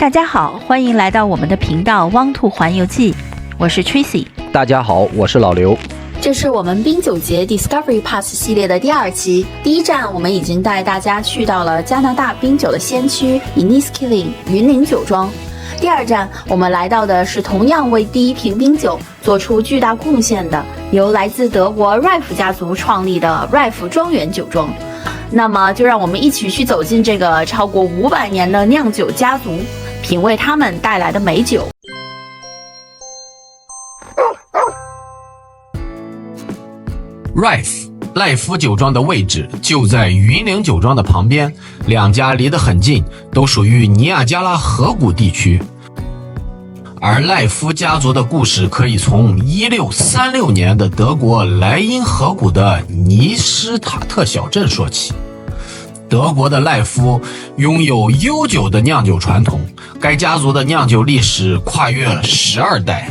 大家好，欢迎来到我们的频道汪兔环游记，我是 Tracy。大家好，我是老刘。这是我们冰酒节 Discovery Pass 系列的第2期。第一站，我们已经带大家去到了加拿大冰酒的先驱 Inniskilling 云林酒庄。第2站，我们来到的是同样为第一瓶冰酒做出巨大贡献的，由来自德国 Rife 家族创立的 Rife 庄园酒庄。那么，就让我们一起去走进这个超过500年的酿酒家族，品味他们带来的美酒。Rife 赖夫酒庄的位置就在云岭酒庄的旁边，两家离得很近，都属于尼亚加拉河谷地区。而赖夫家族的故事可以从1636年的德国莱茵河谷的尼施塔特小镇说起。德国的赖夫拥有悠久的酿酒传统，该家族的酿酒历史跨越了12代。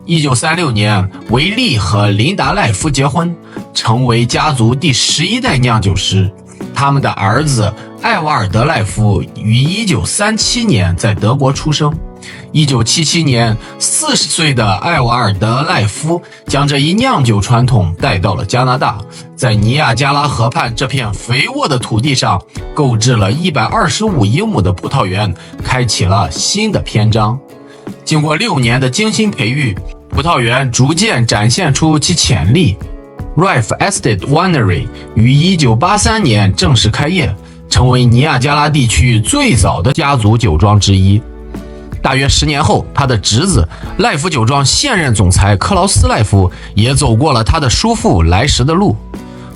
1936年，维利和琳达赖夫结婚，成为家族第11代酿酒师。他们的儿子艾瓦尔德赖夫于1937年在德国出生。1977年，40岁的艾瓦尔德赖夫将这一酿酒传统带到了加拿大，在尼亚加拉河畔这片肥沃的土地上购置了125英亩的葡萄园，开启了新的篇章。经过6年的精心培育，葡萄园逐渐展现出其潜力。Rife Estate Winery 于1983年正式开业，成为尼亚加拉地区最早的家族酒庄之一。大约10年后，他的侄子赖夫酒庄现任总裁克劳斯赖夫也走过了他的叔父来时的路。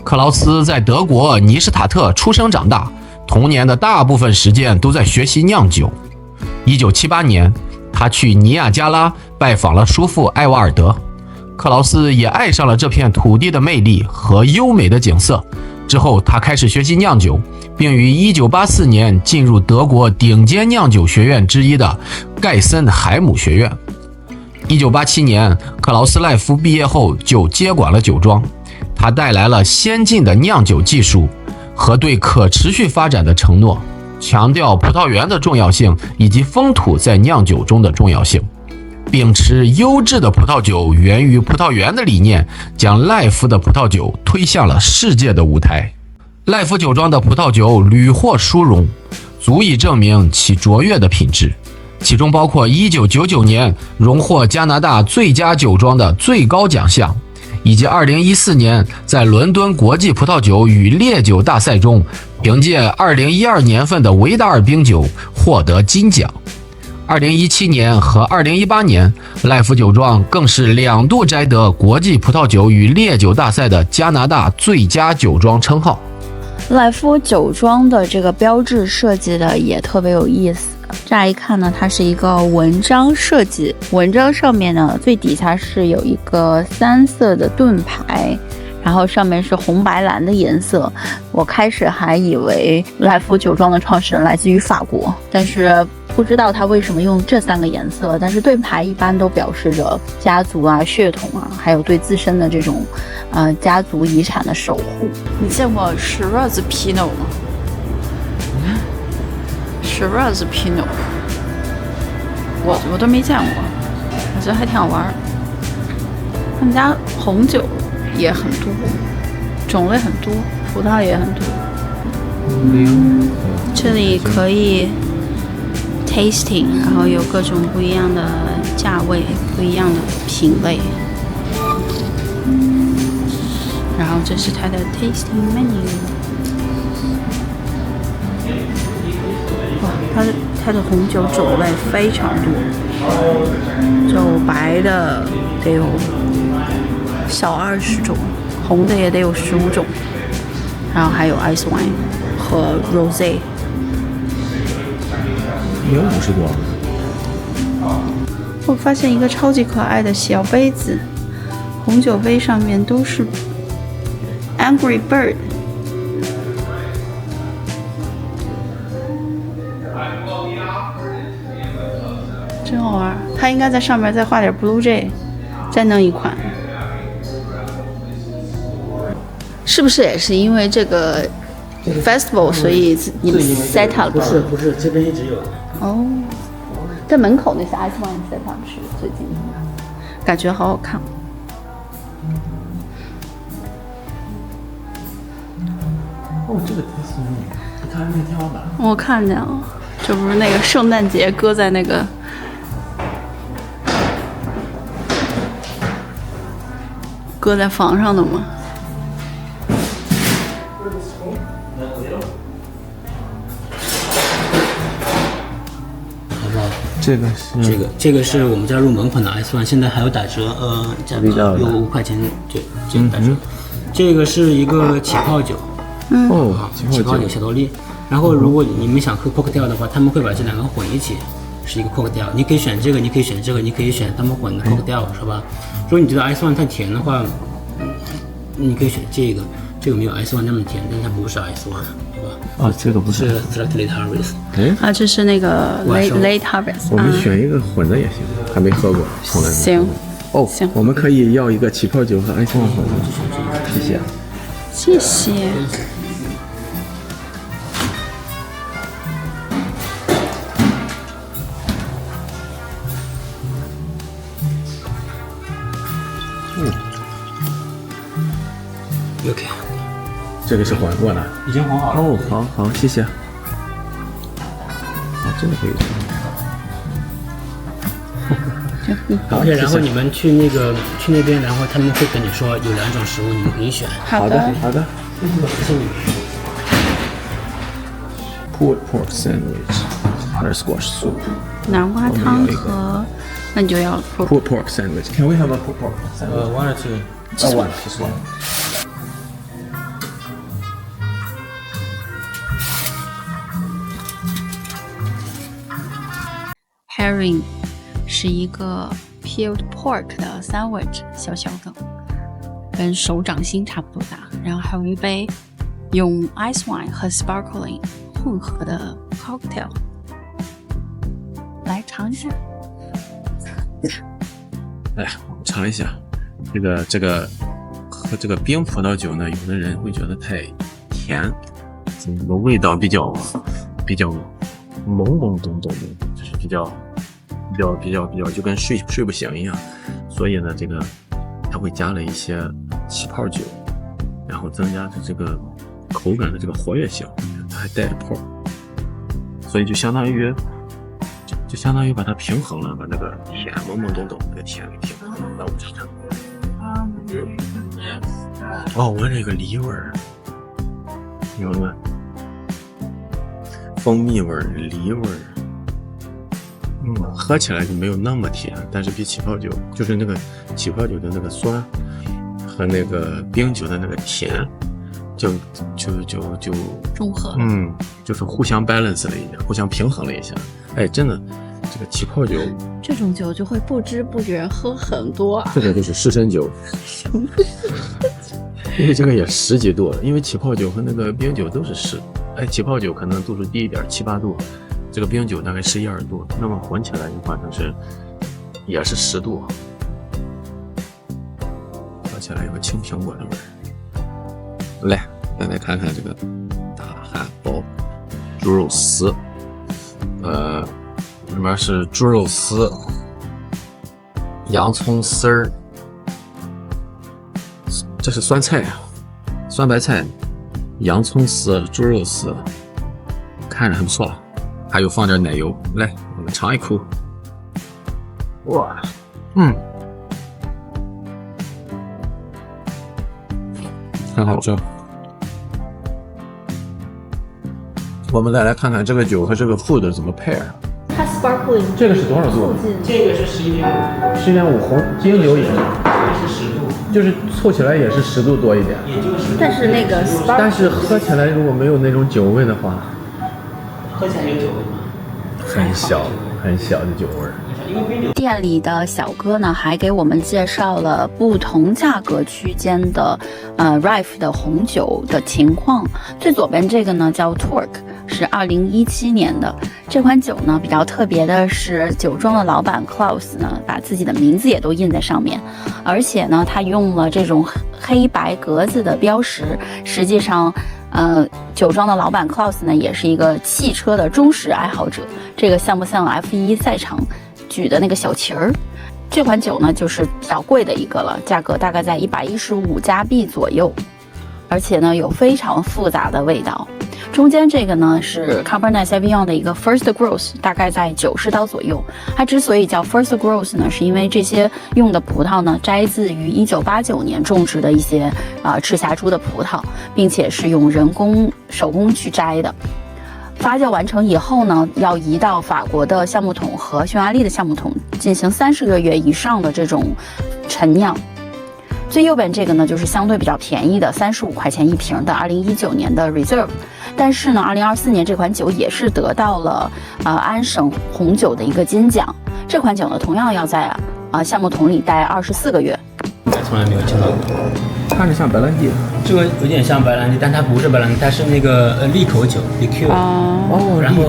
克劳斯在德国尼施塔特出生长大，童年的大部分时间都在学习酿酒。1978年，他去尼亚加拉拜访了叔父艾瓦尔德，克劳斯也爱上了这片土地的魅力和优美的景色。之后，他开始学习酿酒，并于1984年进入德国顶尖酿酒学院之一的盖森海姆学院。1987年，克劳斯赖夫毕业后就接管了酒庄，他带来了先进的酿酒技术和对可持续发展的承诺，强调葡萄园的重要性以及风土在酿酒中的重要性。秉持优质的葡萄酒源于葡萄园的理念，将赖夫的葡萄酒推向了世界的舞台。赖夫酒庄的葡萄酒屡获殊荣，足以证明其卓越的品质，其中包括1999年荣获加拿大最佳酒庄的最高奖项，以及2014年在伦敦国际葡萄酒与烈酒大赛中凭借2012年份的维达尔冰酒获得金奖。2017年和2018年，赖夫酒庄更是2度摘得国际葡萄酒与烈酒大赛的加拿大最佳酒庄称号。赖夫酒庄的这个标志设计的也特别有意思，乍一看呢，它是一个文章设计，文章上面呢最底下是有一个3色的盾牌，然后上面是红白蓝的颜色。我开始还以为赖夫酒庄的创始人来自于法国，但是不知道他为什么用这3个颜色。但是盾牌一般都表示着家族啊、血统啊，还有对自身的这种家族遗产的守护。你见过 Shiraz Pinot 吗？Shiraz Pinot 我都没见过，我觉得还挺好玩。他们家红酒也很多，种类很多，葡萄也很多。这里可以 tasting， 然后有各种不一样的价位，不一样的品类。然后这是它的 tasting menu。哇，它的红酒种类非常多，就白的得有小20种，红的也得有15种，然后还有 ice wine 和 rosé。也有50多。我发现一个超级可爱的小杯子，红酒杯上面都是 Angry Bird。真好玩，它应该在上面再画点 Blue Jay， 再弄一款。是不是也是因为这个 festival，所以你们 set up 不是，这边一直有。哦，在门口那些 Ice One set up 是最近的，感觉好好看。哦，这个挺松的，你看那个天花板。我看见了，这不是那个圣诞节搁在那个搁在房上的吗？好不好？这个是这个是我们家入门款的 S One， 现在还有打折，价格有5块钱，对，这个打折。这个是一个起泡酒，哦，起泡酒小多利。然后如果你们想喝 cocktail 的话，他们会把这两个混一起，是一个 cocktail。你可以选这个，你可以选这个，你可以选他们混的 cocktail，是吧？如果你觉得 S One 太甜的话，你可以选这个。这个没有 S One 那么甜，但它不是 S One， 对吧？啊，这个不是。是 Select Late Harvest。哎，啊，这是那个 late harvest。我们选一个混的也行，还没喝过，从来没喝过。行。哦，行，我们可以要一个起泡酒和 Ice One 混的，谢谢。谢谢。OK， 这个是混过的，已经混好了。哦，好好，谢谢。啊，真的可以。OK， 然后你们去那边，然后他们会跟你说有2种食物，你们可以选。好的，好的。谢谢你。Pulled pork sandwich， 还是 squash soup？南瓜汤和，那你就要 pulled pork sandwich。Can we have a pulled pork sandwich? One or two? Just one. Just one. herring 是一个 peeled pork 的 sandwich， 小小的，跟手掌心差不多大。然后还有一杯用 ice wine 和 sparkling 混合的 cocktail， 来尝一下。来，我们尝一下这个喝这个冰葡萄酒呢，有的人会觉得太甜，这个味道比较懵懵懂懂的，就是比较就跟睡不醒一样。所以呢，这个它会加了一些起泡酒，然后增加这个口感的这个活跃性，它还带着泡，所以就相当于把它平衡了，把那个甜懵懵懂懂的甜给平衡了。那我们尝尝。哦，闻这个梨味儿，有了蜂蜜味儿、梨味儿，喝起来就没有那么甜，但是比起泡酒，就是那个起泡酒的那个酸和那个冰酒的那个甜，就中和，就是互相 balance 了一下，互相平衡了一下。哎，真的，这个起泡酒，这种酒就会不知不觉喝很多啊。这个就是湿身酒。因为这个也10几度，因为起泡酒和那个冰酒都是湿，起泡酒可能度数低一点，7、8度，这个冰酒大概11、12度，那么混起来的话，也是10度，喝起来有个青苹果的味儿。来，再来看看这个大汉堡猪肉丝，里面是猪肉丝、洋葱丝儿。这是酸菜啊，酸白菜、洋葱丝、猪肉丝，看着还不错。还有放点奶油，来，我们尝一口。哇，很好吃。我们再来看看这个酒和这个 food 怎么配啊？它 sparkling 这个是多少度？这个是11.5， 11.5，红金酒也是，这是10度，就是凑起来也是10度多一点。也就是但是那个 sparkling 但是喝起来如果没有那种酒味的话，喝起来有酒味吗？很小的酒味儿。店里的小哥呢，还给我们介绍了不同价格区间的Rife 的红酒的情况。最左边这个呢叫 Torque， 是2017年的。这款酒呢比较特别的是，酒庄的老板 Klaus 呢把自己的名字也都印在上面，而且呢他用了这种黑白格子的标识，实际上酒庄的老板 Klaus 呢，也是一个汽车的忠实爱好者。这个像不像 F1 赛场举的那个小旗儿？这款酒呢，就是比较贵的一个了，价格大概在115加币左右，而且呢，有非常复杂的味道。中间这个呢是 Cabernet Sauvignon 的一个 First Growth， 大概在$90左右。它之所以叫 First Growth 呢，是因为这些用的葡萄呢摘自于1989年种植的一些赤霞珠的葡萄，并且是用人工手工去摘的。发酵完成以后呢，要移到法国的橡木桶和匈牙利的橡木桶进行30个月以上的这种陈酿。最右边这个呢，就是相对比较便宜的35块钱一瓶的2019年的 Reserve， 但是呢，2024年这款酒也是得到了安省红酒的一个金奖。这款酒呢，同样要在橡木桶里待24个月。从来没有见到过，看着像白兰地，这个有点像白兰地，但它不是白兰地，它是那个利口酒 liqueur。然后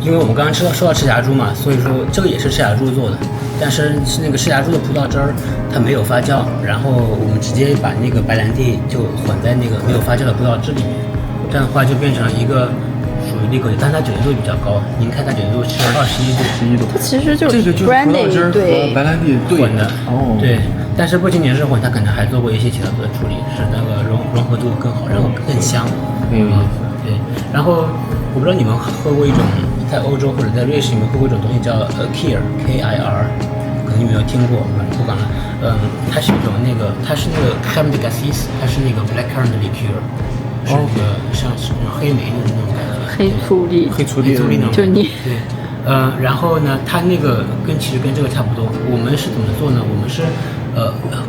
因为我们刚刚说到赤霞珠嘛，所以说这个也是赤霞珠做的，但是那个赤霞珠的葡萄汁儿它没有发酵，然后我们直接把那个白兰地就混在那个没有发酵的葡萄汁里面，这样的话就变成一个属于利口酒，但它酒精度比较高，您看它酒精度是21度，它其实就是这个就是葡萄汁和白兰地混的，对。但是不仅仅是混，它可能还做过一些其他的处理，使那个融合度更好，然后更香。对。然后我不知道你们喝过一种在欧洲或者在瑞士，你们喝过一种东西叫Kir K-I-R， 可能你们有听过，不管了。它是一种它是那个 Crème de Cassis， 它是那个 blackcurrant liqueur， 是那个像黑莓的那种感觉。黑醋栗那种，就你对。然后呢，它那个其实跟这个差不多。我们是怎么做呢？我们是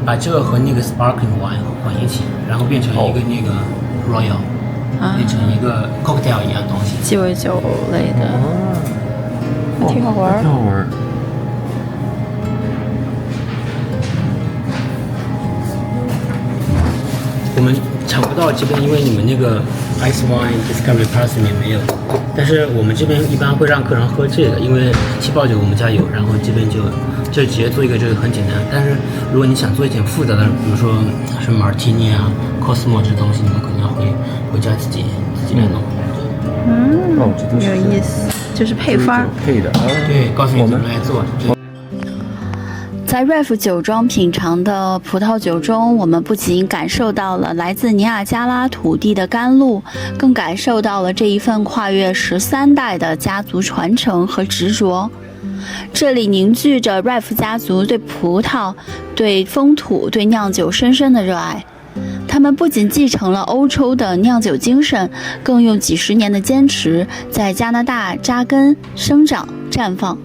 把这个和那个 sparkling wine 混一起，然后变成一个那个 royal，变成一个 cocktail 一样东西，鸡尾酒类的，挺好玩。挺好玩。我们抢不到这边，因为你们那个 Ice Wine Discovery Pass 里面没有。但是我们这边一般会让客人喝这个，因为气泡酒我们家有，然后这边就直接做一个这个很简单。但是如果你想做一点复杂的，比如说什么 Martini 啊、Cosmo 这东西，你们可能要回家自己来弄。这都是有意思，就是配方配的。对，告诉你怎么来做。在 Ref 酒庄品尝的葡萄酒中，我们不仅感受到了来自尼亚加拉土地的甘露，更感受到了这一份跨越13代的家族传承和执着。这里凝聚着 Ref 家族对葡萄、对风土、对酿酒深深的热爱。他们不仅继承了欧洲的酿酒精神，更用几十年的坚持在加拿大扎根、生长、绽放。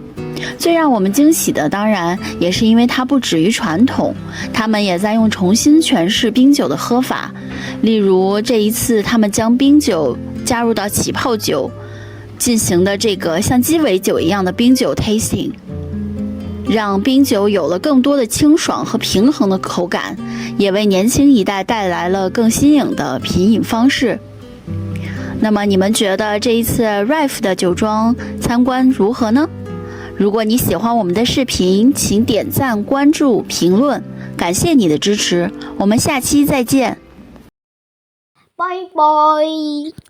最让我们惊喜的，当然也是因为它不止于传统，他们也在用重新诠释冰酒的喝法。例如这一次，他们将冰酒加入到起泡酒进行的这个像鸡尾酒一样的冰酒 tasting， 让冰酒有了更多的清爽和平衡的口感，也为年轻一代带来了更新颖的品饮方式。那么你们觉得这一次 Ref 的酒庄参观如何呢？如果你喜欢我们的视频，请点赞、关注、评论，感谢你的支持，我们下期再见，拜拜。